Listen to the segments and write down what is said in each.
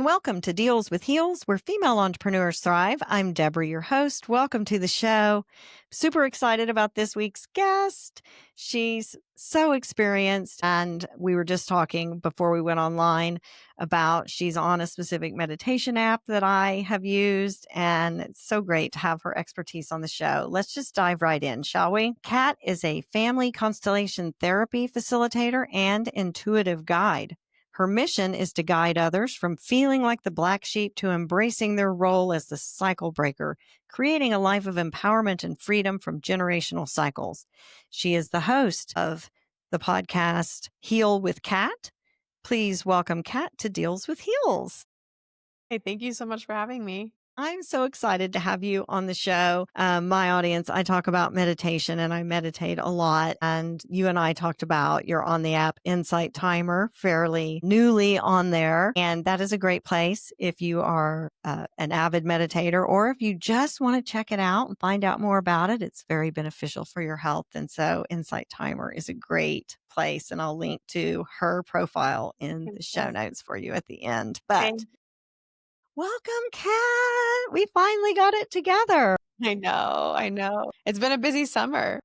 welcome to Deals with Heels, where female entrepreneurs thrive. I'm Debra, your host. Welcome to the show. Super excited about this week's guest. She's so experienced, and we were just talking before we went online about she's on a specific meditation app that I have used, and it's so great to have her expertise on the show. Let's just dive right in, shall we? Kat is a family constellation therapy facilitator and intuitive guide. Her mission is to guide others from feeling like the black sheep to embracing their role as the cycle breaker, creating a life of empowerment and freedom from generational cycles. She is the host of the podcast Heal with Kat. Please welcome Kat to Deals with Heels. Hey, thank you so much for having me. I'm so excited to have you on the show. My audience, I talk about meditation and I meditate a lot. And you and I talked about you're on the app Insight Timer, fairly newly on there. And that is a great place if you are an avid meditator or if you just want to check it out and find out more about it. It's very beneficial for your health. And so Insight Timer is a great place. And I'll link to her profile in the show notes for you at the end. But welcome, Kat. We finally got it together. I know. It's been a busy summer.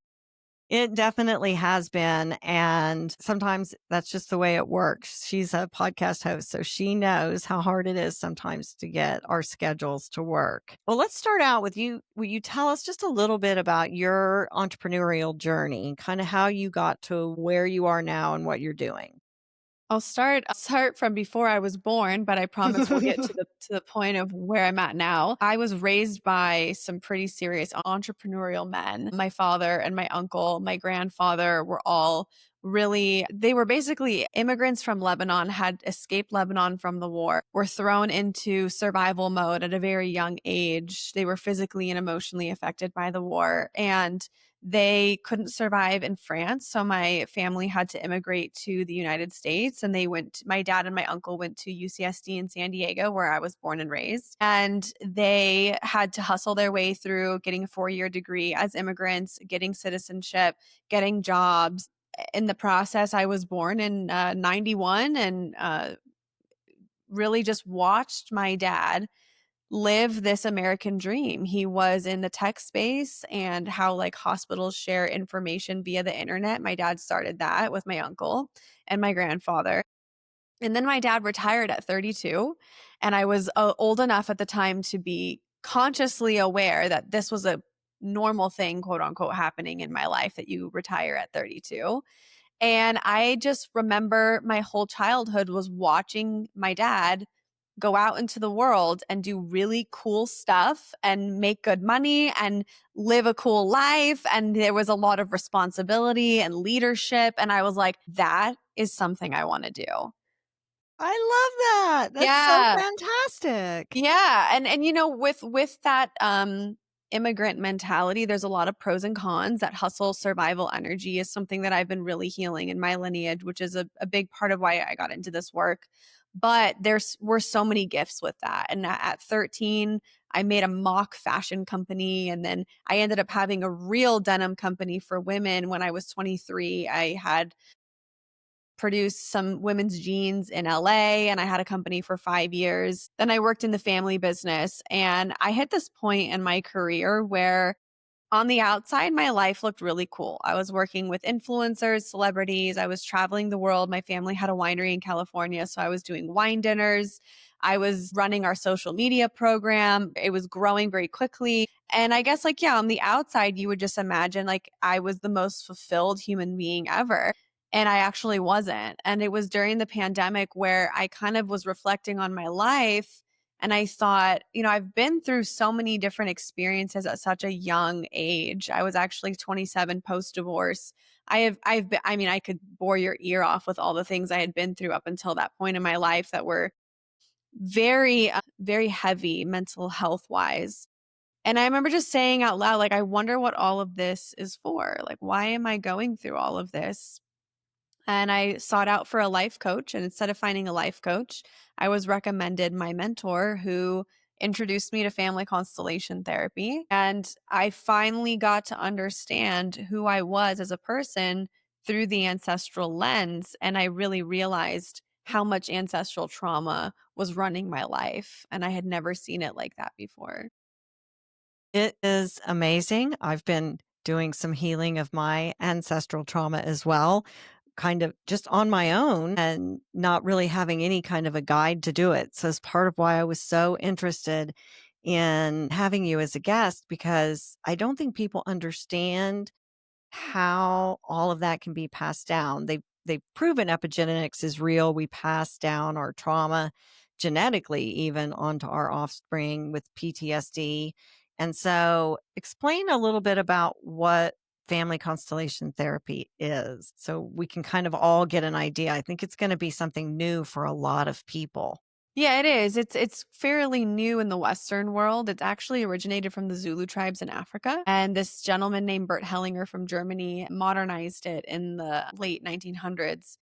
It definitely has been. And sometimes that's just the way it works. She's a podcast host, so she knows how hard it is sometimes to get our schedules to work. Well, let's start out with you. Will you tell us just a little bit about your entrepreneurial journey, kind of how you got to where you are now and what you're doing? I'll start from before I was born, but I promise we'll get to the point of where I'm at now. I was raised by some pretty serious entrepreneurial men. My father and my uncle, my grandfather were all they were basically immigrants from Lebanon, had escaped Lebanon from the war, were thrown into survival mode at a very young age. They were physically and emotionally affected by the war, and they couldn't survive in France. So my family had to immigrate to the United States, and my dad and my uncle went to UCSD in San Diego, where I was born and raised. And they had to hustle their way through getting a 4-year degree as immigrants, getting citizenship, getting jobs. In the process, I was born in 91 and really just watched my dad live this American dream. He was in the tech space and how like hospitals share information via the internet. My dad started that with my uncle and my grandfather. And then my dad retired at 32. And I was old enough at the time to be consciously aware that this was a normal thing, quote unquote, happening in my life, that you retire at 32. And I just remember my whole childhood was watching my dad go out into the world and do really cool stuff and make good money and live a cool life. And there was a lot of responsibility and leadership. And I was like, that is something I want to do. I love that. That's so fantastic. Yeah. And you know, with that immigrant mentality, there's a lot of pros and cons. That hustle survival energy is something that I've been really healing in my lineage, which is a big part of why I got into this work. But were so many gifts with that. And at 13, I made a mock fashion company. And then I ended up having a real denim company for women when I was 23. I had produced some women's jeans in LA, and I had a company for 5 years. Then I worked in the family business, and I hit this point in my career where on the outside, my life looked really cool. I was working with influencers, celebrities. I was traveling the world. My family had a winery in California, so I was doing wine dinners. I was running our social media program. It was growing very quickly. And I guess on the outside, you would just imagine like I was the most fulfilled human being ever. And I actually wasn't. And it was during the pandemic where I kind of was reflecting on my life. And I thought, I've been through so many different experiences at such a young age. I was actually 27 post-divorce. I could bore your ear off with all the things I had been through up until that point in my life that were very, very heavy mental health wise. And I remember just saying out loud, like, I wonder what all of this is for. Like, why am I going through all of this? And I sought out for a life coach. And instead of finding a life coach, I was recommended my mentor who introduced me to family constellation therapy. And I finally got to understand who I was as a person through the ancestral lens. And I really realized how much ancestral trauma was running my life. And I had never seen it like that before. It is amazing. I've been doing some healing of my ancestral trauma as well, kind of just on my own and not really having any kind of a guide to do it. So it's part of why I was so interested in having you as a guest, because I don't think people understand how all of that can be passed down. They've proven epigenetics is real. We pass down our trauma genetically even onto our offspring with PTSD. And so explain a little bit about what family constellation therapy is so we can kind of all get an idea. I think it's going to be something new for a lot of people. Yeah, it is. It's fairly new in the Western world. It's actually originated from the Zulu tribes in Africa. And this gentleman named Bert Hellinger from Germany modernized it in the late 1900s.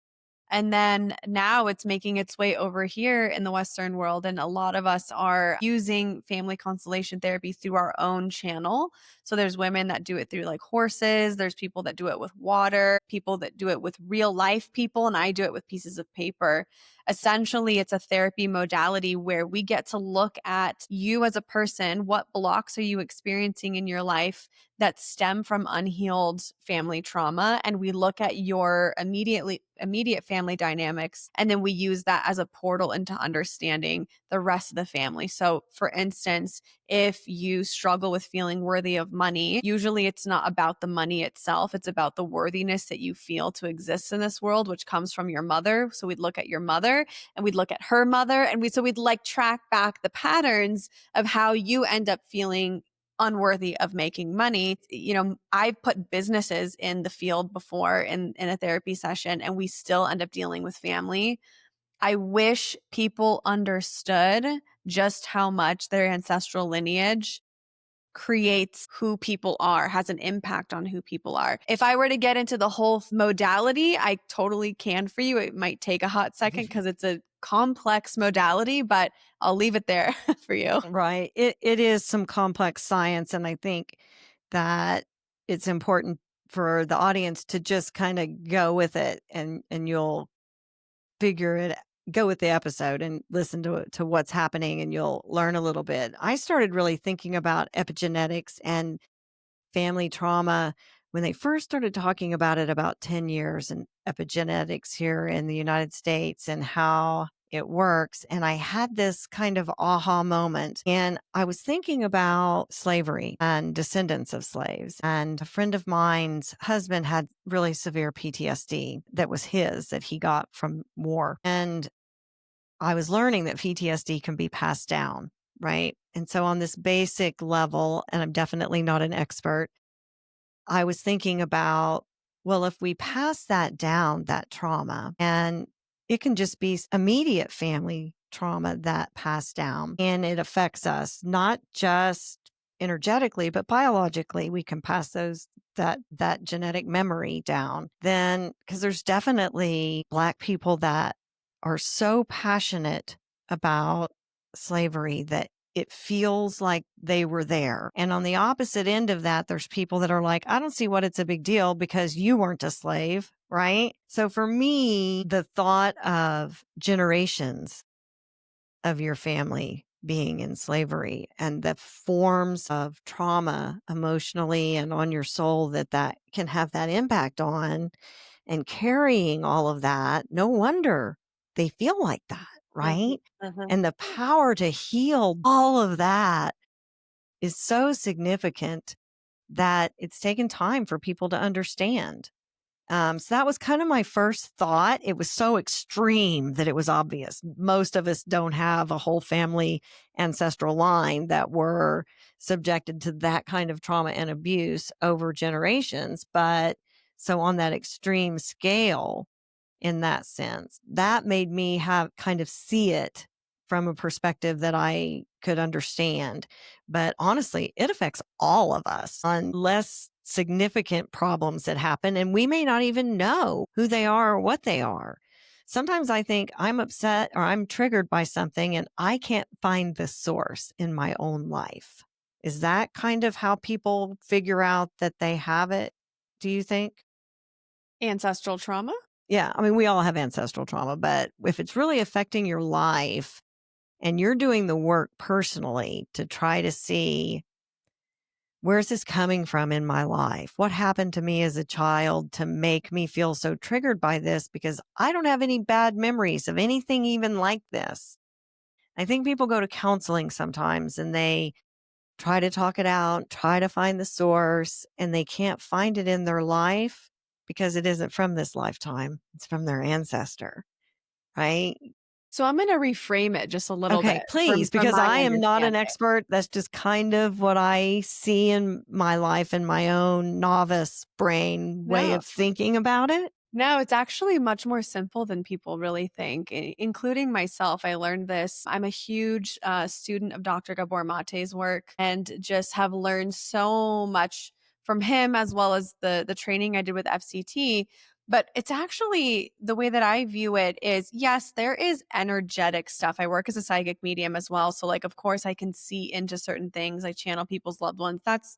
And then now it's making its way over here in the Western world. And a lot of us are using family constellation therapy through our own channel. So there's women that do it through like horses. There's people that do it with water, people that do it with real life people. And I do it with pieces of paper. Essentially, it's a therapy modality where we get to look at you as a person. What blocks are you experiencing in your life that stem from unhealed family trauma? And we look at your immediate family dynamics. And then we use that as a portal into understanding the rest of the family. So for instance, if you struggle with feeling worthy of money, usually it's not about the money itself. It's about the worthiness that you feel to exist in this world, which comes from your mother. So we'd look at your mother and we'd look at her mother, and we'd like track back the patterns of how you end up feeling unworthy of making money. You know, I've put businesses in the field before in a therapy session, and we still end up dealing with family. I wish people understood just how much their ancestral lineage creates who people are, has an impact on who people are. If I were to get into the whole modality, I totally can for you. It might take a hot second because it's a complex modality, but I'll leave it there for you. Right. It is some complex science. And I think that it's important for the audience to just kind of go with it, and you'll figure it go with the episode and listen to what's happening, and you'll learn a little bit. I started really thinking about epigenetics and family trauma when they first started talking about it about 10 years in epigenetics here in the United States and how it works. And I had this kind of aha moment. And I was thinking about slavery and descendants of slaves. And a friend of mine's husband had really severe PTSD that was his, that he got from war. And I was learning that PTSD can be passed down, right? And so on this basic level, and I'm definitely not an expert, I was thinking about, well, if we pass that down, that trauma, and it can just be immediate family trauma that passed down, and it affects us not just energetically, but biologically, we can pass that genetic memory down. Then, because there's definitely Black people that are so passionate about slavery that it feels like they were there. And on the opposite end of that, there's people that are like, I don't see what it's a big deal because you weren't a slave, right? So for me, the thought of generations of your family being in slavery and the forms of trauma emotionally and on your soul that can have that impact on, and carrying all of that, no wonder they feel like that, Mhm, right? mhm. And the power to heal all of that is so significant that it's taken time for people to understand. So that was kind of my first thought. It was so extreme that it was obvious. Most of us don't have a whole family ancestral line that were subjected to that kind of trauma and abuse over generations. But so on that extreme scale, in that sense, that made me have kind of see it from a perspective that I could understand. But honestly, it affects all of us on less significant problems that happen, and we may not even know who they are or what they are. Sometimes I think I'm upset or I'm triggered by something and I can't find the source in my own life. Is that kind of how people figure out that they have it? Do you think? Ancestral trauma? Yeah, I mean, we all have ancestral trauma, but if it's really affecting your life, And you're doing the work personally to try to see, where's this coming from in my life? What happened to me as a child to make me feel so triggered by this? Because I don't have any bad memories of anything even like this. I think people go to counseling sometimes and they try to talk it out, try to find the source, and they can't find it in their life because it isn't from this lifetime. It's from their ancestor, right? So I'm going to reframe it just a little Okay, bit please, from because my I am not an understanding. expert. That's just kind of what I see in my life and my own novice brain way No. of thinking about it. No, it's actually much more simple than people really think, including myself. I learned this. I'm a huge student of Dr. Gabor Mate's work and just have learned so much from him as well as the training I did with FCT. But it's actually the way that I view it is yes, there is energetic stuff. I work as a psychic medium as well. So like of course I can see into certain things. I channel people's loved ones. That's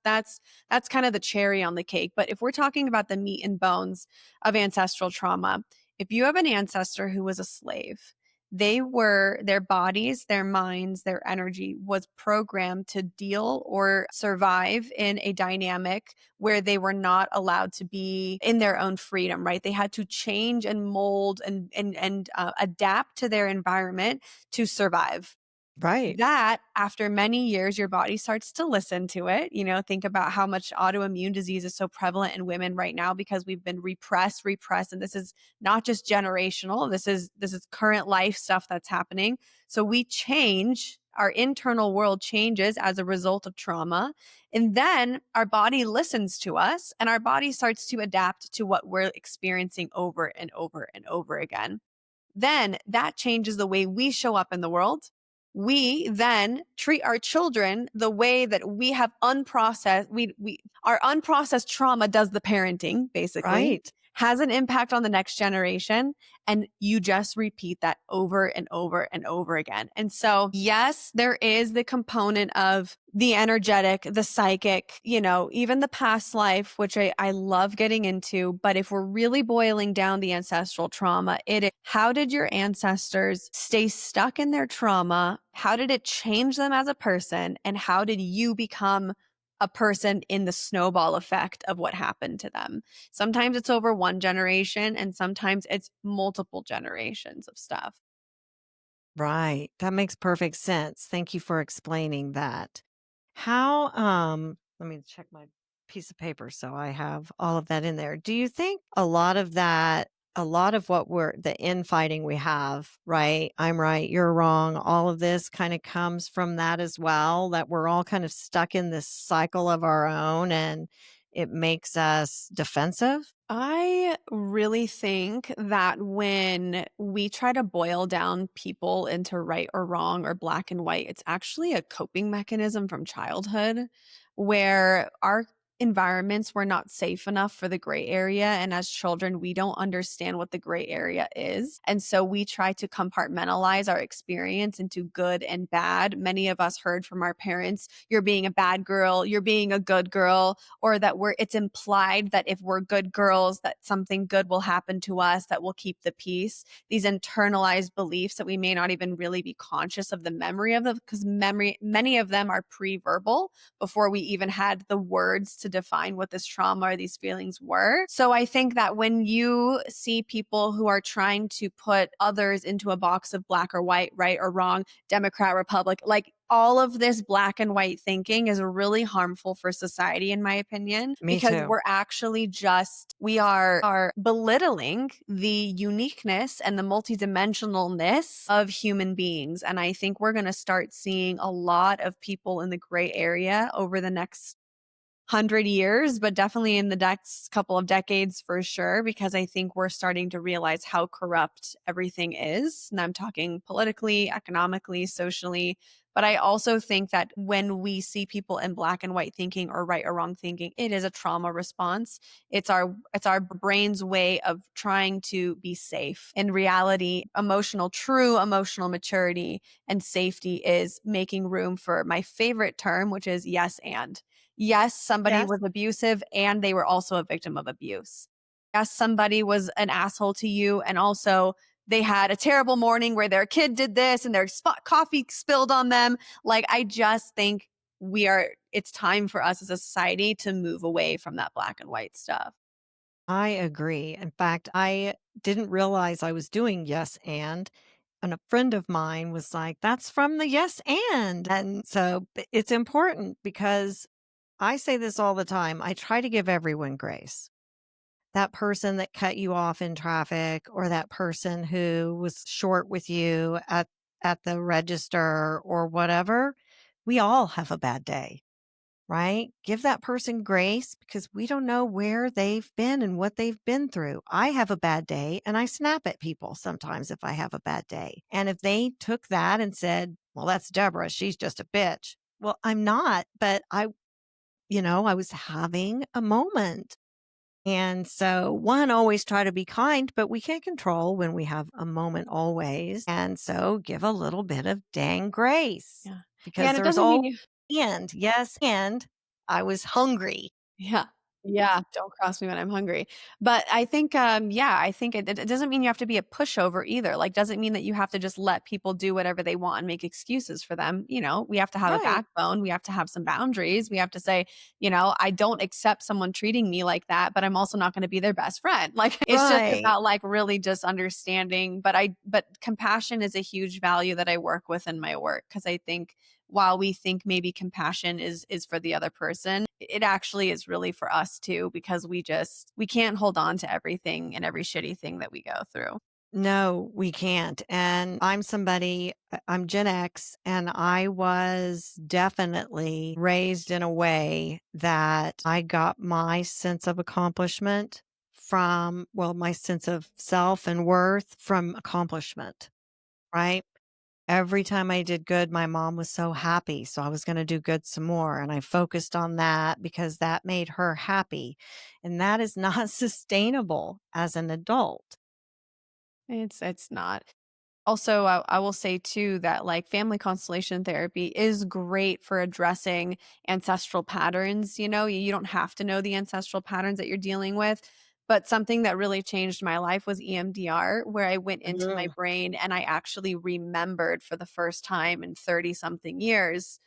kind of the cherry on the cake. But if we're talking about the meat and bones of ancestral trauma. If you have an ancestor who was a slave, their bodies, their minds, their energy was programmed to deal or survive in a dynamic where they were not allowed to be in their own freedom, right? They had to change and mold and adapt to their environment to survive. Right, That after many years, your body starts to listen to it. Think about how much autoimmune disease is so prevalent in women right now because we've been repressed. And this is not just generational. This is current life stuff that's happening. So we change. Our internal world changes as a result of trauma. And then our body listens to us and our body starts to adapt to what we're experiencing over and over and over again. Then that changes the way we show up in the world. We then treat our children the way that we have unprocessed, our unprocessed trauma does the parenting, basically, right. has an impact on the next generation. And you just repeat that over and over and over again. And so, yes, there is the component of the energetic, the psychic, even the past life, which I love getting into. But if we're really boiling down the ancestral trauma, it is how did your ancestors stay stuck in their trauma? How did it change them as a person? And how did you become a person in the snowball effect of what happened to them? Sometimes it's over one generation and sometimes it's multiple generations of stuff. Right. That makes perfect sense. Thank you for explaining that. How, let me check my piece of paper so I have all of that in there. Do you think a lot of what the infighting we have, right? I'm right, you're wrong, all of this kind of comes from that as well, that we're all kind of stuck in this cycle of our own and it makes us defensive? I really think that when we try to boil down people into right or wrong or black and white, it's actually a coping mechanism from childhood where our environments were not safe enough for the gray area. And as children, we don't understand what the gray area is. And so we try to compartmentalize our experience into good and bad. Many of us heard from our parents, you're being a bad girl, you're being a good girl, or that it's implied that if we're good girls that something good will happen to us, that we'll keep the peace. These internalized beliefs that we may not even really be conscious of the memory of them, because many of them are pre-verbal before we even had the words to define what this trauma or these feelings were. So I think that when you see people who are trying to put others into a box of black or white, right or wrong, Democrat, Republic, like all of this black and white thinking is really harmful for society, in my opinion, Me because too. we're actually we are belittling the uniqueness and the multidimensionalness of human beings. And I think we're going to start seeing a lot of people in the gray area over the next 100 years, but definitely in the next couple of decades for sure, because I think we're starting to realize how corrupt everything is. And I'm talking politically, economically, socially. But I also think that when we see people in black and white thinking or right or wrong thinking, it is a trauma response. It's our brain's way of trying to be safe. In reality, true emotional maturity and safety is making room for my favorite term, which is yes and. Yes, somebody Yes. was abusive and they were also a victim of abuse. Yes, somebody was an asshole to you and also they had a terrible morning where their kid did this and their coffee spilled on them. Like, I just think it's time for us as a society to move away from that black and white stuff. I agree. In fact, I didn't realize I was doing yes and a friend of mine was like, "That's from the yes and." And so it's important because I say this all the time. I try to give everyone grace. That person that cut you off in traffic or that person who was short with you at the register or whatever, we all have a bad day, right? Give that person grace because we don't know where they've been and what they've been through. I have a bad day and I snap at people sometimes if I have a bad day. And if they took that and said, "Well, that's Deborah, she's just a bitch." Well, I'm not, but I was having a moment. And so, one, always try to be kind, but we can't control when we have a moment always. And so, give a little bit of dang grace Yeah. Yeah. because And it there's doesn't all mean you, and yes, and I was hungry. yeah. Yeah, don't cross me when I'm hungry. But I think, yeah, I think it doesn't mean you have to be a pushover either. Like, doesn't mean that you have to just let people do whatever they want and make excuses for them. We have to have a Right. backbone. We have to have some boundaries. We have to say, I don't accept someone treating me like that, but I'm also not going to be their best friend. Like, it's just Right. about like really just understanding. But compassion is a huge value that I work with in my work because I think while we think maybe compassion is for the other person, it actually is really for us too, because we can't hold on to everything and every shitty thing that we go through. No, we can't. And I'm Gen X, and I was definitely raised in a way that I got my sense of accomplishment my sense of self and worth from accomplishment, right? Every time I did good, my mom was so happy. So I was going to do good some more. And I focused on that because that made her happy. And that is not sustainable as an adult. It's not. Also, I will say too that like family constellation therapy is great for addressing ancestral patterns. You don't have to know the ancestral patterns that you're dealing with. But something that really changed my life was EMDR, where I went into my brain and I actually remembered for the first time in 30 something years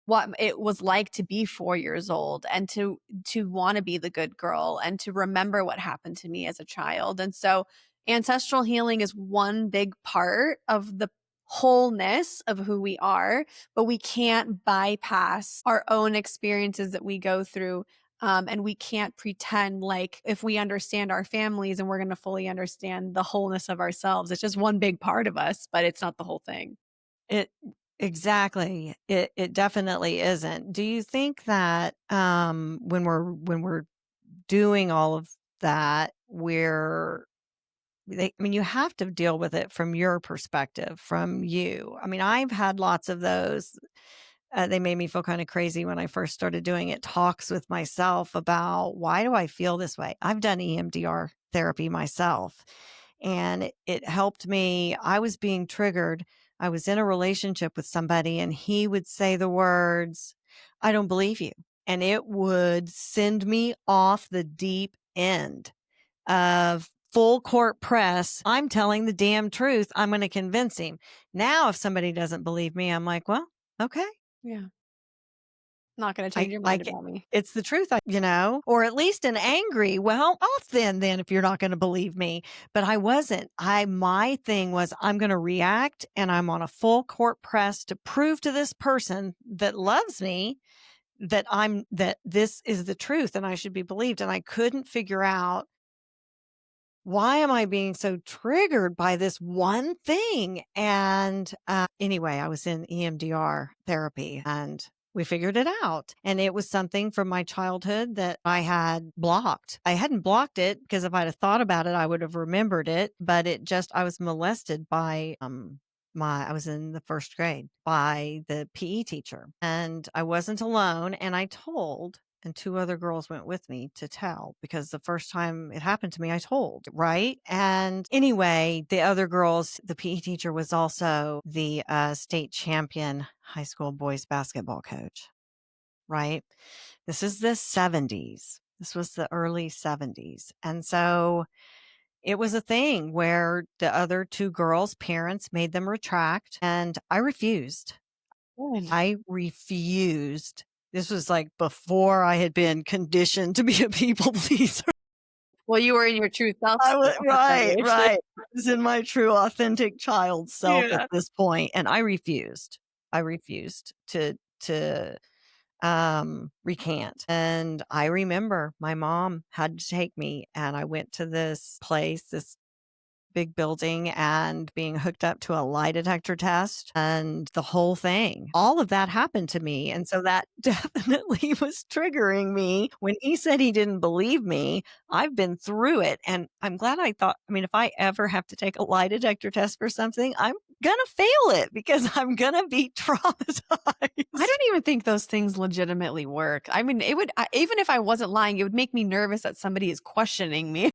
what it was like to be 4 years old and to wanna be the good girl and to remember what happened to me as a child. And so ancestral healing is one big part of the wholeness of who we are, but we can't bypass our own experiences that we go through, and we can't pretend like if we understand our families and we're gonna fully understand the wholeness of ourselves. It's just one big part of us, but it's not the whole thing. It exactly. It definitely isn't. Do you think that when we're doing all of that, you have to deal with it from your perspective, from you. I mean, I've had lots of those. They made me feel kind of crazy when I first started doing it. Talks with myself about why do I feel this way? I've done EMDR therapy myself, and it helped me. I was being triggered. I was in a relationship with somebody, and he would say the words, "I don't believe you." And it would send me off the deep end of full court press. I'm telling the damn truth. I'm going to convince him. Now, if somebody doesn't believe me, I'm like, well, okay. Yeah. Not gonna I change your mind like it. about me. It's the truth, or at least an angry, well, off then if you're not going to believe me. But I wasn't. My thing was I'm going to react and I'm on a full court press to prove to this person that loves me that this is the truth and I should be believed. And I couldn't figure out why am I being so triggered by this one thing? And anyway, I was in EMDR therapy and we figured it out. And it was something from my childhood that I had blocked. I hadn't blocked it because if I'd have thought about it, I would have remembered it. But I was molested by I was in the first grade by the PE teacher and I wasn't alone. And I told and two other girls went with me to tell because the first time it happened to me, I told, right? And anyway, the other girls, the PE teacher was also the state champion high school boys basketball coach, right? This is the 70s. This was the early 70s. And so it was a thing where the other two girls' parents made them retract, and I refused. Good. I refused. This was like before I had been conditioned to be a people pleaser. Well, you were in your true self I was still at that right, age. right. I was in my true authentic child self at Yeah. this point, and I refused. I refused to recant. And I remember my mom had to take me, and I went to this place, this big building, and being hooked up to a lie detector test and the whole thing. All of that happened to me. And so that definitely was triggering me. When he said he didn't believe me, I've been through it. And I'm glad I thought, I mean, if I ever have to take a lie detector test for something, I'm going to fail it because I'm going to be I traumatized. don't even think those things legitimately work. I mean, even if I wasn't lying, it would make me nervous that somebody is questioning me.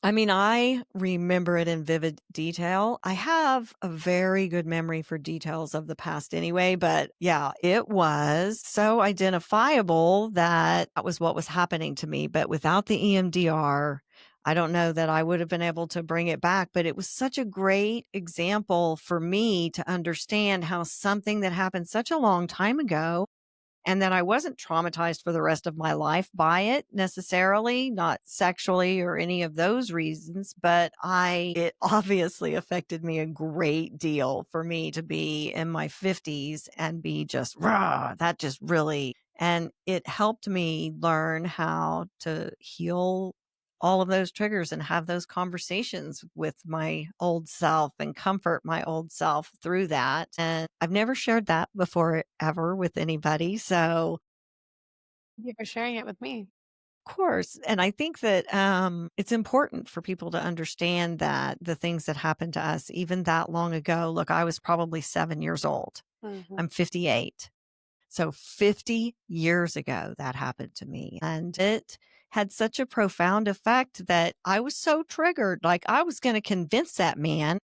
I mean, I remember it in vivid detail. I have a very good memory for details of the past anyway, but yeah, it was so identifiable that that was what was happening to me. But without the EMDR, I don't know that I would have been able to bring it back. But it was such a great example for me to understand how something that happened such a long time ago and then I wasn't traumatized for the rest of my life by it necessarily, not sexually or any of those reasons, but it obviously affected me a great deal for me to be in my 50s and be just raw. That just really, and it helped me learn how to heal all of those triggers and have those conversations with my old self and comfort my old self through that. And I've never shared that before ever with anybody. So, Thank you for sharing it with me. of course, and I think that it's important for people to understand that the things that happened to us even that long ago. Look, I was probably 7 years old. Mhm. I'm 58. So 50 years ago, that happened to me. And it had such a profound effect that I was so triggered. Like I was going to convince that man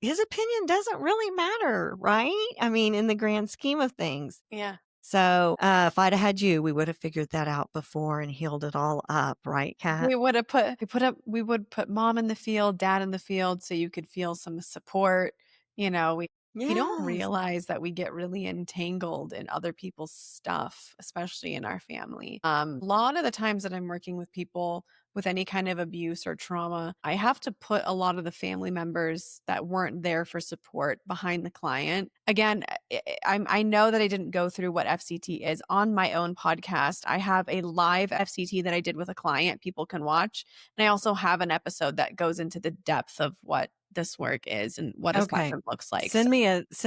his opinion doesn't really matter, right? I mean, in the grand scheme of things. Yeah. So if I'd have had you, we would have figured that out before and healed it all up, right, Kat? We would put mom in the field, dad in the field so you could feel some support. You know, we don't Yes. realize that we get really entangled in other people's stuff, especially in our family. A lot of the times that I'm working with people with any kind of abuse or trauma, I have to put a lot of the family members that weren't there for support behind the client. Again, I know that I didn't go through what FCT is on my own podcast. I have a live FCT that I did with a client people can watch. And I also have an episode that goes into the depth of what this work is and what a Okay. session looks like. So Send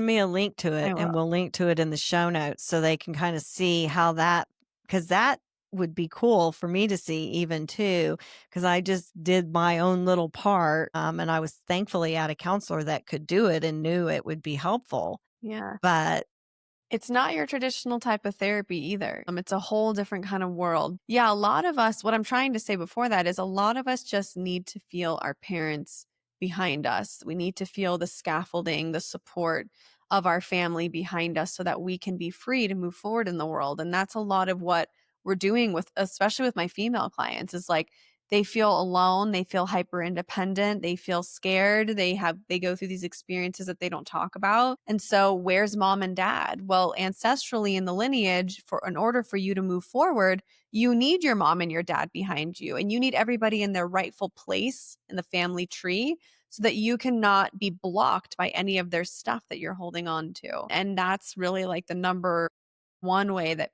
me a link to it I and will. we'll link to it in the show notes so they can kind of see how that because that would be cool for me to see even too because I just did my own little part and I was thankfully at a counselor that could do it and knew it would be helpful. Yeah. But It's not your traditional type of therapy either. It's a whole different kind of world. Yeah, a lot of us, what I'm trying to say before that is a lot of us just need to feel our parents behind us. We need to feel the scaffolding, the support of our family behind us so that we can be free to move forward in the world. And that's a lot of what we're doing with, especially with my female clients, is like they feel alone, they feel hyper independent, they feel scared, they go through these experiences that they don't talk about. And so where's mom and dad? Well, ancestrally in the lineage, for in order for you to move forward, you need your mom and your dad behind you, and you need everybody in their rightful place in the family tree so that you cannot be blocked by any of their stuff that you're holding on to. And that's really like the number one way that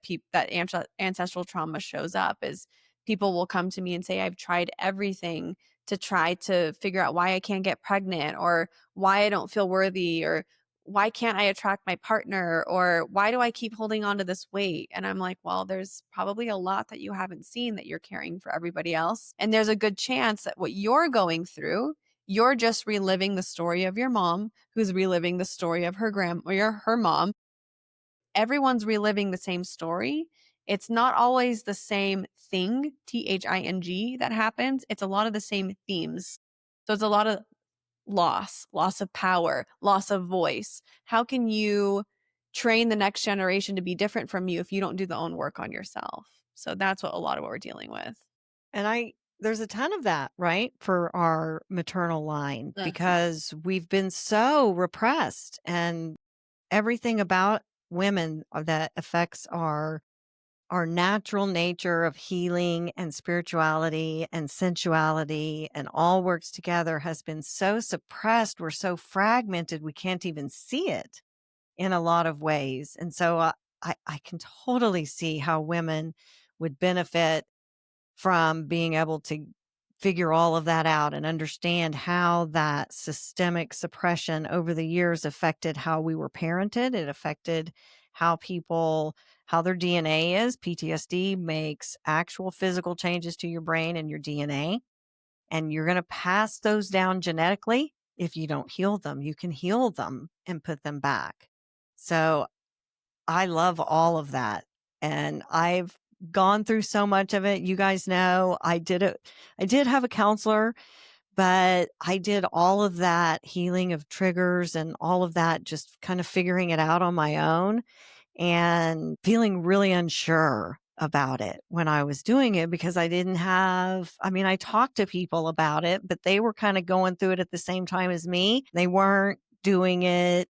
ancestral trauma shows up is people will come to me and say, I've tried everything to try to figure out why I can't get pregnant or why I don't feel worthy or why can't I attract my partner or why do I keep holding on to this weight? And I'm like, well, there's probably a lot that you haven't seen that you're carrying for everybody else. And there's a good chance that what you're going through, you're just reliving the story of your mom, who's reliving the story of her her mom. Everyone's reliving the same story. It's not always the same thing, THING, that happens. It's a lot of the same themes. So it's a lot of loss of power, loss of voice. How can you train the next generation to be different from you if you don't do the own work on yourself? So that's what a lot of what we're dealing with. and there's a ton of that, right? For our maternal line Mhm. because we've been so repressed and everything about women that affects our natural nature of healing and spirituality and sensuality and all works together has been so suppressed. We're so fragmented, we can't even see it in a lot of ways. And so I can totally see how women would benefit from being able to figure all of that out and understand how that systemic suppression over the years affected how we were parented. It affected how people, how their DNA is. PTSD makes actual physical changes to your brain and your DNA. And you're going to pass those down genetically if you don't heal them. You can heal them and put them back. So I love all of that. And I've gone through so much of it. You guys know I did it. I did have a counselor, but I did all of that healing of triggers and all of that, just kind of figuring it out on my own and feeling really unsure about it when I was doing it because I didn't have, I mean, I talked to people about it, but they were kind of going through it at the same time as me. They weren't doing it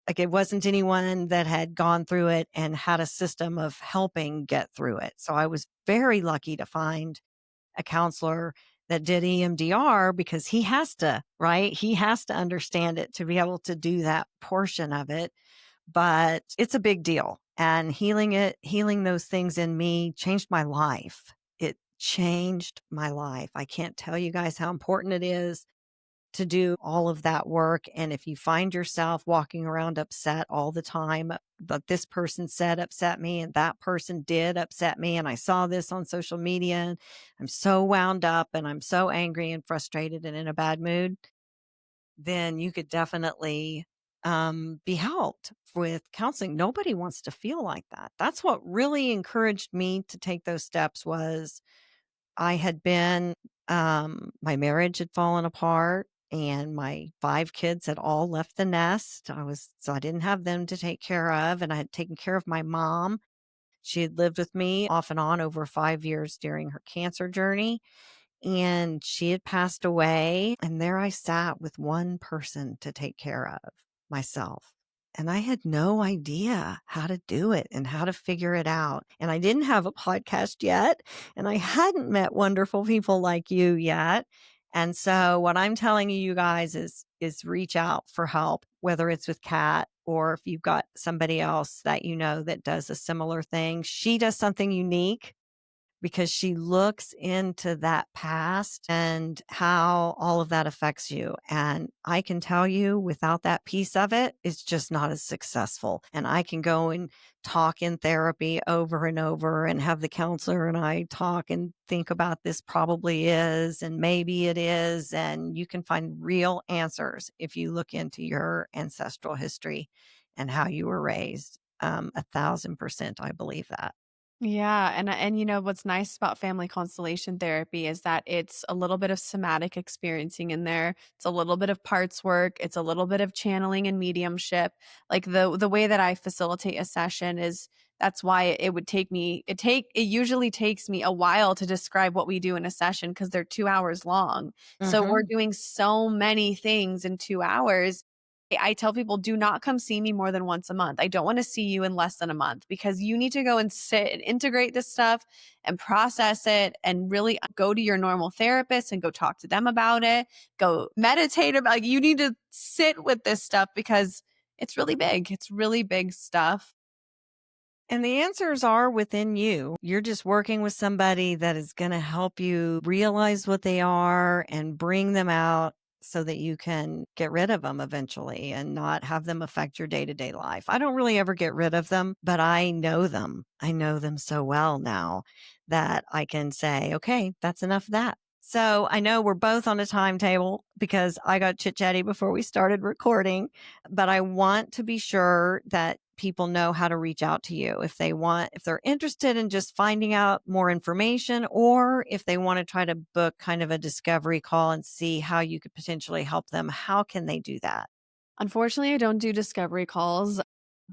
like it wasn't anyone that had gone through it and had a system of helping get through it. So I was very lucky to find a counselor that did EMDR because he has to, right? He has to understand it to be able to do that portion of it. But it's a big deal. And healing it, healing those things in me changed my life. It changed my life. I can't tell you guys how important it is to do all of that work. And if you find yourself walking around upset all the time, but this person said upset me and that person did upset me, and I saw this on social media, and I'm so wound up and I'm so angry and frustrated and in a bad mood, then you could definitely be helped with counseling. Nobody wants to feel like that. That's what really encouraged me to take those steps was I had been, my marriage had fallen apart and my 5 kids had all left the nest. So I didn't have them to take care of. And I had taken care of my mom. She had lived with me off and on over 5 years during her cancer journey. And she had passed away. And there I sat with one person to take care of myself. And I had no idea how to do it and how to figure it out. And I didn't have a podcast yet. And I hadn't met wonderful people like you yet. And so what I'm telling you guys is reach out for help, whether it's with Kat or if you've got somebody else that you know that does a similar thing. She does something unique because she looks into that past and how all of that affects you. And I can tell you without that piece of it, it's just not as successful. And I can go and talk in therapy over and over and have the counselor and I talk and think about this probably is and maybe it is. And you can find real answers if you look into your ancestral history and how you were raised. 1,000%, I believe that. Yeah, and you know what's nice about family constellation therapy is that it's a little bit of somatic experiencing in there. It's a little bit of parts work, it's a little bit of channeling and mediumship. Like the way that I facilitate a session is that's why it would take me it usually takes me a while to describe what we do in a session because they're 2 hours long. So we're Hmm. doing so many things in 2 hours. I tell people, do not come see me more than once a month. I don't want to see you in less than a month because you need to go and sit and integrate this stuff and process it and really go to your normal therapist and go talk to them about it. Go meditate about like, you need to sit with this stuff because it's really big. It's really big stuff. And the answers are within you. You're just working with somebody that is going to help you realize what they are and bring them out so that you can get rid of them eventually and not have them affect your day to day life. I don't really ever get rid of them, but I know them. I know them so well now that I can say, okay, that's enough of that. So I know we're both on a timetable because I got chit chatty before we started recording, but I want to be sure that people know how to reach out to you if they're interested in just finding out more information or if they want to try to book kind of a discovery call and see how you could potentially help them. How can they do that? Unfortunately, I don't do discovery calls,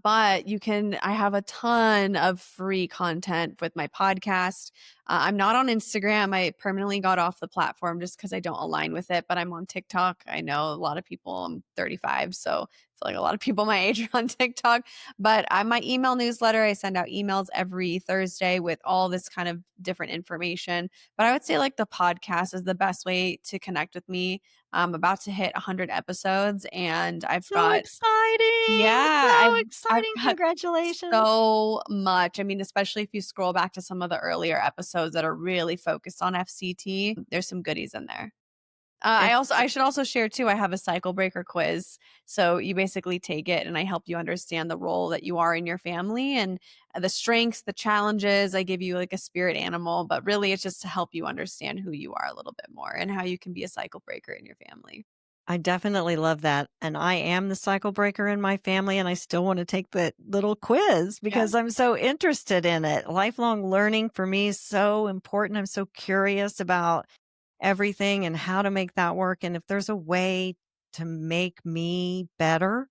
but I have a ton of free content with my podcast. I'm not on Instagram. I permanently got off the platform just because I don't align with it, but I'm on TikTok. I know a lot of people, I'm 35, so I feel like a lot of people my age are on TikTok. But I'm my email newsletter. I send out emails every Thursday with all this kind of different information. But I would say like the podcast is the best way to connect with me. I'm about to hit 100 episodes and I've So got exciting. yeah, So I've exciting. got Congratulations. so much. I mean, especially if you scroll back to some of the earlier episodes that are really focused on FCT, there's some goodies in there. I should also share too, I have a cycle breaker quiz. So you basically take it and I help you understand the role that you are in your family and the strengths, the challenges. I give you like a spirit animal, but really it's just to help you understand who you are a little bit more and how you can be a cycle breaker in your family. I definitely love that. And I am the cycle breaker in my family, and I still want to take the little quiz Yeah. because I'm so interested in it. Lifelong learning for me is so important. I'm so curious about everything and how to make that work. And if there's a way to make me better,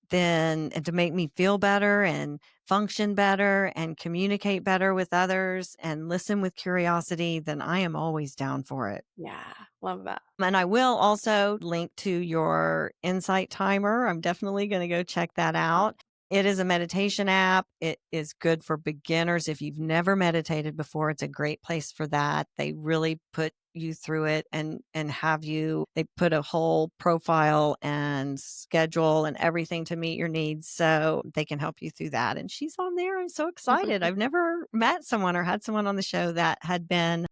then and to make me feel better and function better and communicate better with others and listen with curiosity, then I am always down for it. Yeah. Love that. And I will also link to your insight timer. I'm definitely going to go check that out. It is a meditation app. It is good for beginners. If you've never meditated before, it's a great place for that. They really put you through it and have you they put a whole profile and schedule and everything to meet your needs so they can help you through that. And she's on there. I'm so excited. I've never met someone or had someone on the show that had been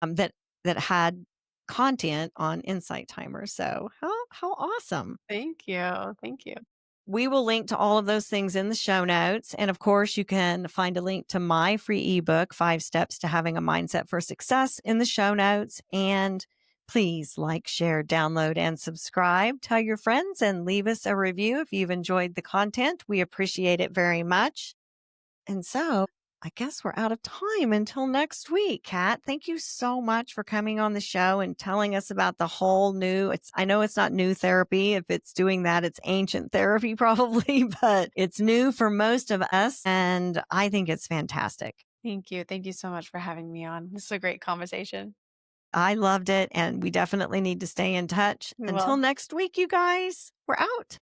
that that had content on Insight Timer. So how awesome. Thank you. Thank you. We will link to all of those things in the show notes. And of course, you can find a link to my free ebook, 5 Steps to Having a Mindset for Success, in the show notes. And please like, share, download, and subscribe. Tell your friends and leave us a review if you've enjoyed the content. We appreciate it very much. And so I guess we're out of time until next week. Kat, thank you so much for coming on the show and telling us about the whole new, I know it's not new therapy. If it's doing that, it's ancient therapy probably, but it's new for most of us. And I think it's fantastic. Thank you. Thank you so much for having me on. This is a great conversation. I loved it. And we definitely need to stay in touch. We Until will. next week, you guys, we're out.